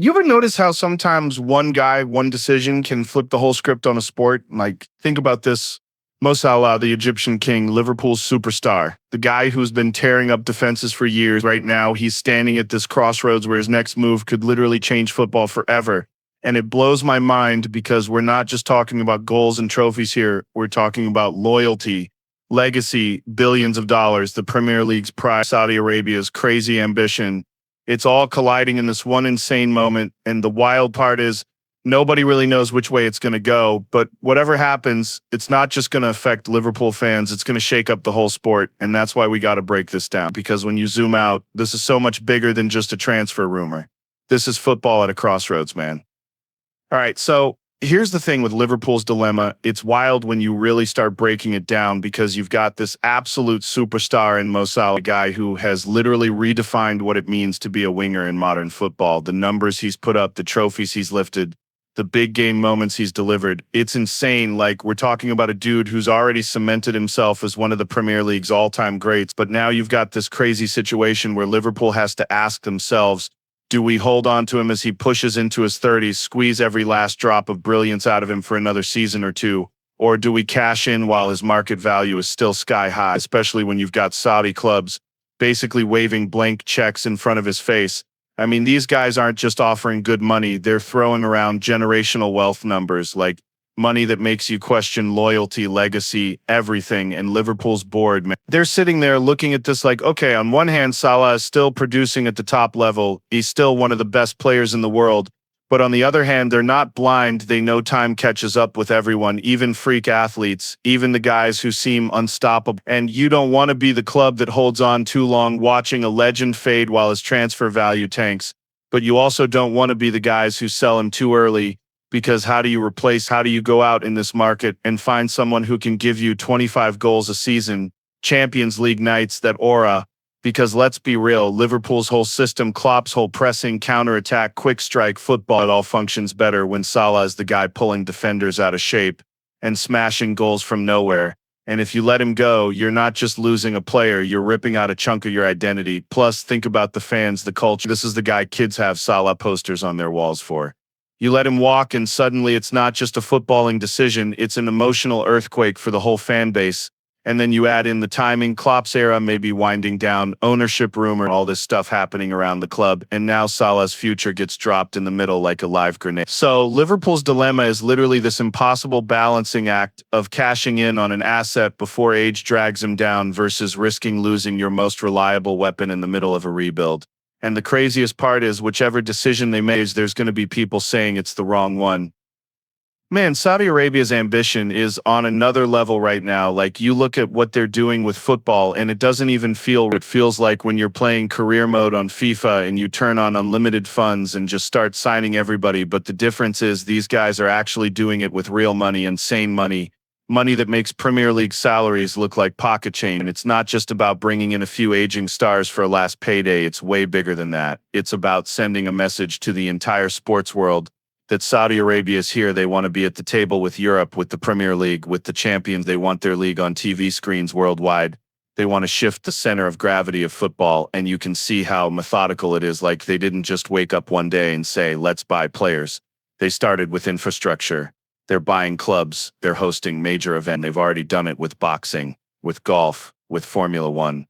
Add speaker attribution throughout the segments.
Speaker 1: You ever notice how sometimes one guy, one decision can flip the whole script on a sport? Like, think about this. Mo Salah, the Egyptian king, Liverpool's superstar, the guy who's been tearing up defenses for years. Right now, he's standing at this crossroads where his next move could literally change football forever. And it blows my mind because we're not just talking about goals and trophies here. We're talking about loyalty, legacy, billions of dollars, the Premier League's pride, Saudi Arabia's crazy ambition. It's all colliding in this one insane moment. And the wild part is nobody really knows which way it's going to go. But whatever happens, it's not just going to affect Liverpool fans. It's going to shake up the whole sport. And that's why we got to break this down. Because when you zoom out, this is so much bigger than just a transfer rumor. This is football at a crossroads, man. All right, so here's the thing with Liverpool's dilemma. It's wild when you really start breaking it down because you've got this absolute superstar in Mo Salah, a guy who has literally redefined what it means to be a winger in modern football. The numbers he's put up, the trophies he's lifted, the big game moments he's delivered. It's insane. Like, we're talking about a dude who's already cemented himself as one of the Premier League's all-time greats, but now you've got this crazy situation where Liverpool has to ask themselves, do we hold on to him as he pushes into his 30s, squeeze every last drop of brilliance out of him for another season or two? Or do we cash in while his market value is still sky high, especially when you've got Saudi clubs basically waving blank checks in front of his face? I mean, these guys aren't just offering good money. They're throwing around generational wealth numbers, like money that makes you question loyalty, legacy, everything. And Liverpool's board, man, they're sitting there looking at this like, okay, on one hand, Salah is still producing at the top level. He's still one of the best players in the world. But on the other hand, they're not blind. They know time catches up with everyone, even freak athletes, even the guys who seem unstoppable. And you don't want to be the club that holds on too long, watching a legend fade while his transfer value tanks. But you also don't want to be the guys who sell him too early, because how do you go out in this market and find someone who can give you 25 goals a season, Champions League nights, that aura? Because let's be real, Liverpool's whole system, Klopp's whole pressing, counterattack, quick strike football, it all functions better when Salah is the guy pulling defenders out of shape and smashing goals from nowhere. And if you let him go, you're not just losing a player, you're ripping out a chunk of your identity. Plus, think about the fans, the culture. This is the guy kids have Salah posters on their walls for. You let him walk, and suddenly it's not just a footballing decision, it's an emotional earthquake for the whole fan base. And then you add in the timing, Klopp's era may be winding down, ownership rumor, all this stuff happening around the club, and now Salah's future gets dropped in the middle like a live grenade. So Liverpool's dilemma is literally this impossible balancing act of cashing in on an asset before age drags him down versus risking losing your most reliable weapon in the middle of a rebuild. And the craziest part is, whichever decision they make, there's going to be people saying it's the wrong one. Man, Saudi Arabia's ambition is on another level right now. Like, you look at what they're doing with football, and it doesn't even feel, it feels like when you're playing career mode on FIFA and you turn on unlimited funds and just start signing everybody. But the difference is these guys are actually doing it with real money, insane money. Money that makes Premier League salaries look like pocket change. And it's not just about bringing in a few aging stars for a last payday. It's way bigger than that. It's about sending a message to the entire sports world that Saudi Arabia is here. They want to be at the table with Europe, with the Premier League, with the champions. They want their league on TV screens worldwide. They want to shift the center of gravity of football. And you can see how methodical it is. Like, they didn't just wake up one day and say, let's buy players. They started with infrastructure. They're buying clubs, they're hosting major events. They've already done it with boxing, with golf, with Formula One.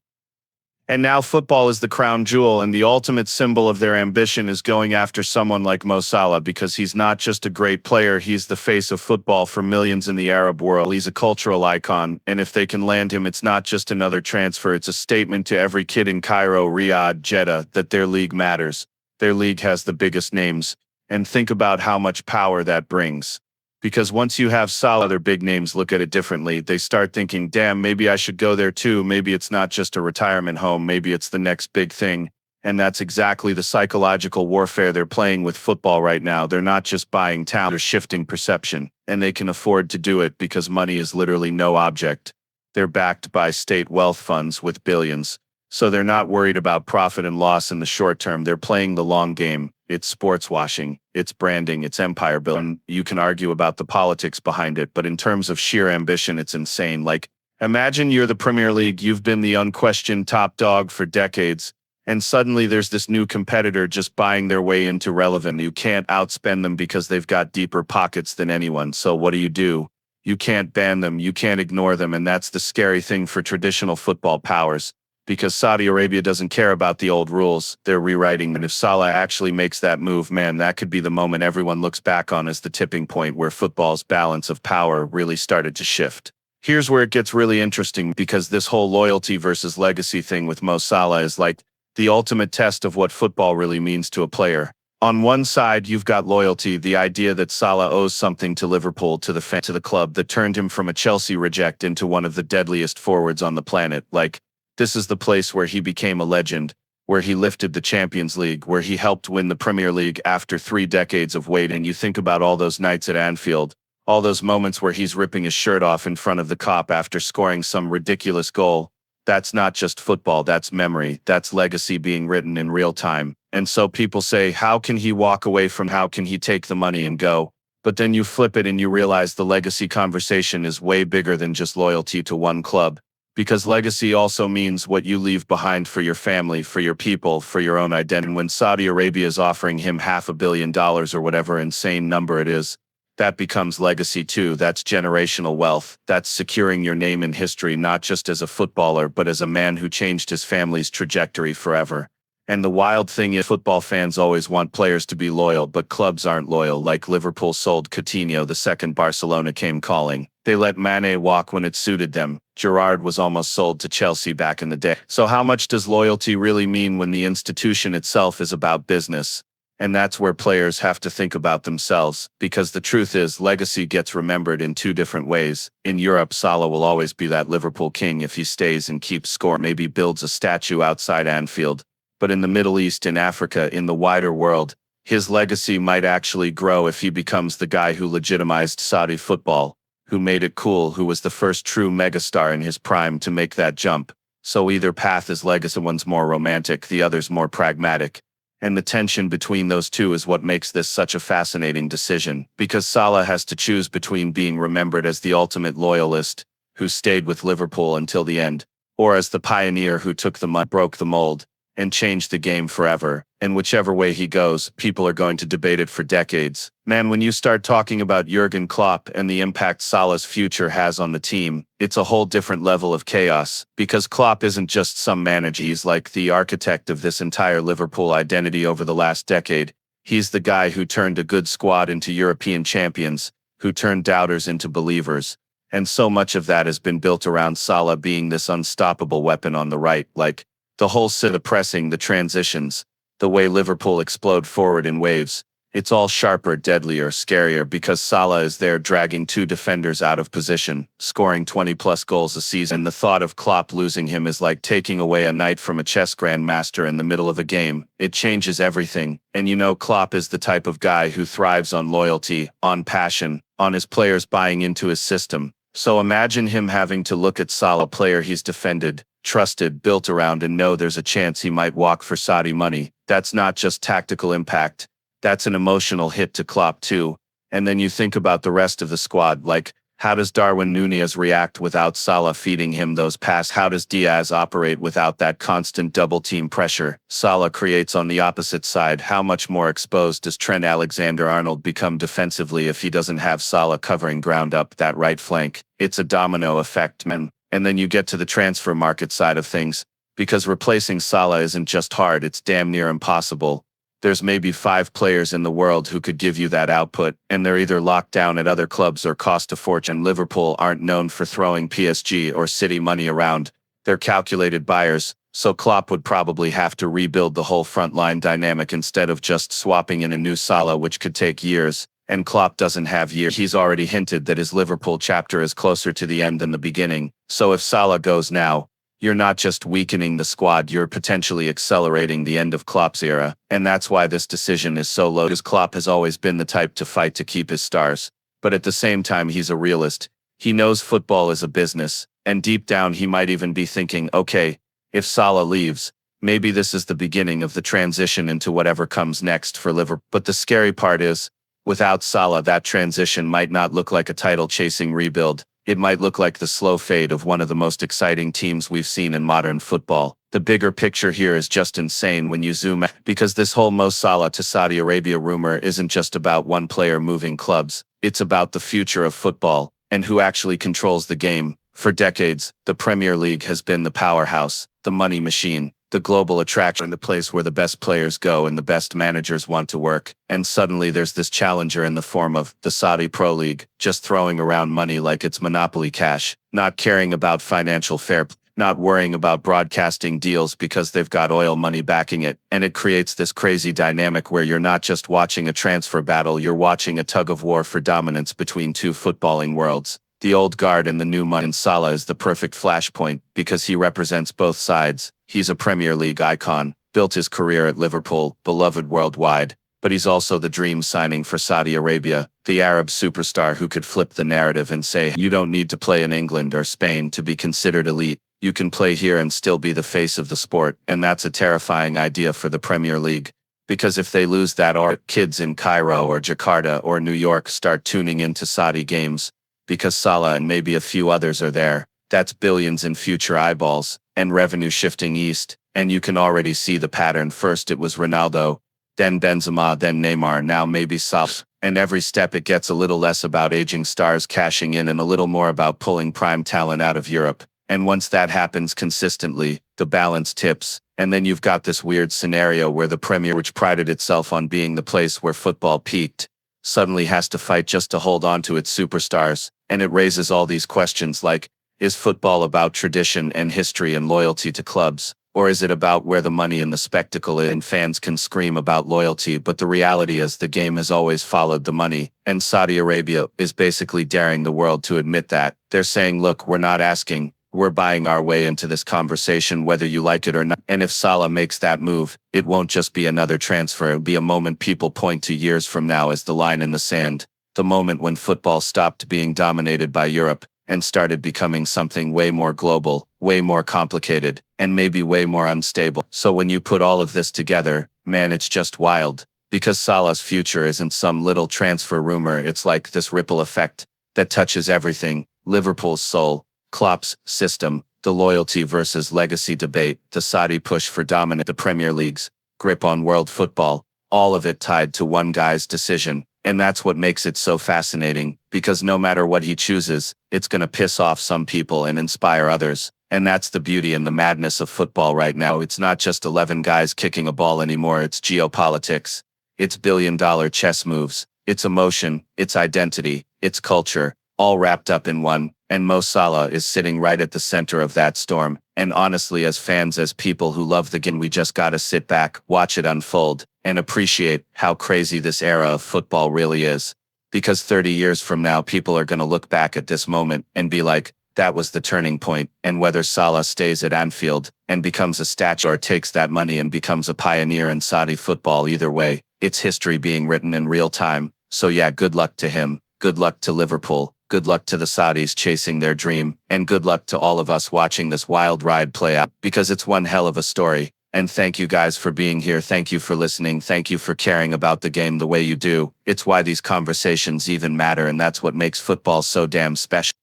Speaker 1: And now football is the crown jewel, and the ultimate symbol of their ambition is going after someone like Mo Salah, because he's not just a great player, he's the face of football for millions in the Arab world. He's a cultural icon, and if they can land him, it's not just another transfer, it's a statement to every kid in Cairo, Riyadh, Jeddah, that their league matters. Their league has the biggest names, and think about how much power that brings. Because once you have Salah, other big names look at it differently. They start thinking, damn, maybe I should go there too. Maybe it's not just a retirement home. Maybe it's the next big thing. And that's exactly the psychological warfare they're playing with football right now. They're not just buying talent, they're shifting perception. And they can afford to do it because money is literally no object. They're backed by state wealth funds with billions. So they're not worried about profit and loss in the short term. They're playing the long game. It's sports washing, it's branding, it's empire building. You can argue about the politics behind it, but in terms of sheer ambition, it's insane. Like, imagine you're the Premier League, you've been the unquestioned top dog for decades, And suddenly there's this new competitor just buying their way into relevant. You can't outspend them because they've got deeper pockets than anyone. So what do? You can't ban them, you can't ignore them, and that's the scary thing for traditional football powers. Because Saudi Arabia doesn't care about the old rules, they're rewriting. And if Salah actually makes that move, man, that could be the moment everyone looks back on as the tipping point where football's balance of power really started to shift. Here's where it gets really interesting, because this whole loyalty versus legacy thing with Mo Salah is like the ultimate test of what football really means to a player. On one side, you've got loyalty, the idea that Salah owes something to Liverpool, to the club that turned him from a Chelsea reject into one of the deadliest forwards on the planet. Like, this is the place where he became a legend, where he lifted the Champions League, where he helped win the Premier League after 3 decades of waiting. You think about all those nights at Anfield, all those moments where he's ripping his shirt off in front of the cop after scoring some ridiculous goal. That's not just football, that's memory, that's legacy being written in real time. And so people say, how can he walk away from, how can he take the money and go? But then you flip it and you realize the legacy conversation is way bigger than just loyalty to one club. Because legacy also means what you leave behind for your family, for your people, for your own identity. And when Saudi Arabia is offering him $500 million or whatever insane number it is, that becomes legacy too. That's generational wealth. That's securing your name in history, not just as a footballer, but as a man who changed his family's trajectory forever. And the wild thing is, football fans always want players to be loyal, but clubs aren't loyal. Like Liverpool sold Coutinho the second Barcelona came calling. They let Mane walk when it suited them. Gerrard was almost sold to Chelsea back in the day. So how much does loyalty really mean when the institution itself is about business? And that's where players have to think about themselves, because the truth is, legacy gets remembered in 2 different ways. In Europe, Salah will always be that Liverpool king if he stays and keeps score, maybe builds a statue outside Anfield. But in the Middle East, in Africa, in the wider world, his legacy might actually grow if he becomes the guy who legitimized Saudi football, who made it cool, who was the first true megastar in his prime to make that jump. So either path is legacy, one's more romantic, the other's more pragmatic. And the tension between those two is what makes this such a fascinating decision, because Salah has to choose between being remembered as the ultimate loyalist, who stayed with Liverpool until the end, or as the pioneer who took the money, broke the mold, and changed the game forever. And whichever way he goes, people are going to debate it for decades. Man, when you start talking about Jurgen Klopp and the impact Salah's future has on the team, it's a whole different level of chaos. Because Klopp isn't just some manager, he's like the architect of this entire Liverpool identity over the last decade. He's the guy who turned a good squad into European champions, who turned doubters into believers. And so much of that has been built around Salah being this unstoppable weapon on the right, like the whole set of pressing, the transitions, the way Liverpool explode forward in waves. It's all sharper, deadlier, scarier, because Salah is there dragging 2 defenders out of position, scoring 20-plus goals a season. The thought of Klopp losing him is like taking away a knight from a chess grandmaster in the middle of a game. It changes everything. And you know, Klopp is the type of guy who thrives on loyalty, on passion, on his players buying into his system. So imagine him having to look at Salah, player he's defended, trusted, built around, and know there's a chance he might walk for Saudi money. That's not just tactical impact. That's an emotional hit to Klopp too. And then you think about the rest of the squad, like, how does Darwin Núñez react without Salah feeding him those passes? How does Diaz operate without that constant double-team pressure Salah creates on the opposite side? How much more exposed does Trent Alexander-Arnold become defensively if he doesn't have Salah covering ground up that right flank? It's a domino effect, man. And then you get to the transfer market side of things, because replacing Salah isn't just hard, it's damn near impossible. There's maybe 5 players in the world who could give you that output, and they're either locked down at other clubs or cost a fortune. Liverpool aren't known for throwing PSG or City money around. They're calculated buyers, so Klopp would probably have to rebuild the whole frontline dynamic instead of just swapping in a new Salah, which could take years. And Klopp doesn't have years. He's already hinted that his Liverpool chapter is closer to the end than the beginning. So if Salah goes now, you're not just weakening the squad, you're potentially accelerating the end of Klopp's era. And that's why this decision is so low, because Klopp has always been the type to fight to keep his stars. But at the same time, he's a realist. He knows football is a business, and deep down he might even be thinking, okay, if Salah leaves, maybe this is the beginning of the transition into whatever comes next for Liverpool. But the scary part is, without Salah, that transition might not look like a title-chasing rebuild.
Speaker 2: it might look like the slow fade of one of the most exciting teams we've seen in modern football. The bigger picture here is just insane when you zoom out, because this whole Mo Salah to Saudi Arabia rumor isn't just about one player moving clubs. It's about the future of football and who actually controls the game. For decades, the Premier League has been the powerhouse, the money machine, the global attraction, the place where the best players go and the best managers want to work. And suddenly there's this challenger in the form of the Saudi Pro League, just throwing around money like it's monopoly cash, not caring about financial fair play, not worrying about broadcasting deals because they've got oil money backing it. And it creates this crazy dynamic where you're not just watching a transfer battle, you're watching a tug of war for dominance between two footballing worlds. The old guard and the new money. And Salah is the perfect flashpoint because he represents both sides. He's a Premier League icon, built his career at Liverpool, beloved worldwide, but he's also the dream signing for Saudi Arabia, the Arab superstar who could flip the narrative and say, you don't need to play in England or Spain to be considered elite. You can play here and still be the face of the sport. And that's a terrifying idea for the Premier League. Because if they lose that, or kids in Cairo or Jakarta or New York start tuning into Saudi games, because Salah and maybe a few others are there, that's billions in future eyeballs and revenue shifting east. And you can already see the pattern. First it was Ronaldo, then Benzema, then Neymar, now maybe Salah. And every step it gets a little less about aging stars cashing in and a little more about pulling prime talent out of Europe. And once that happens consistently, the balance tips. And then you've got this weird scenario where the Premier, which prided itself on being the place where football peaked, suddenly has to fight just to hold on to its superstars. And it raises all these questions like, is football about tradition and history and loyalty to clubs? Or is it about where the money and the spectacle is? And fans can scream about loyalty, but the reality is the game has always followed the money. And Saudi Arabia is basically daring the world to admit that. They're saying, look, we're not asking, we're buying our way into this conversation whether you like it or not. And if Salah makes that move, it won't just be another transfer. It'll be a moment people point to years from now as the line in the sand. The moment when football stopped being dominated by Europe and started becoming something way more global, way more complicated, and maybe way more unstable. So when you put all of this together, man, it's just wild. Because Salah's future isn't some little transfer rumor, it's like this ripple effect that touches everything. Liverpool's soul, Klopp's system, the loyalty versus legacy debate, the Saudi push for dominance, the Premier League's grip on world football, all of it tied to one guy's decision. And that's what makes it so fascinating, because no matter what he chooses, it's going to piss off some people and inspire others. And that's the beauty and the madness of football right now. It's not just 11 guys kicking a ball anymore. It's geopolitics. It's billion-dollar chess moves. It's emotion. It's identity. It's culture, all wrapped up in one. And Mo Salah is sitting right at the center of that storm. And honestly, as fans, as people who love the game, we just gotta sit back, watch it unfold, and appreciate how crazy this era of football really is. Because 30 years from now, people are gonna look back at this moment and be like, that was the turning point. And whether Salah stays at Anfield and becomes a statue or takes that money and becomes a pioneer in Saudi football, either way, it's history being written in real time. So yeah, good luck to him. Good luck to Liverpool. Good luck to the Saudis chasing their dream, and good luck to all of us watching this wild ride play out, because it's one hell of a story. And thank you guys for being here. Thank you for listening. Thank you for caring about the game the way you do. It's why these conversations even matter, and that's what makes football so damn special.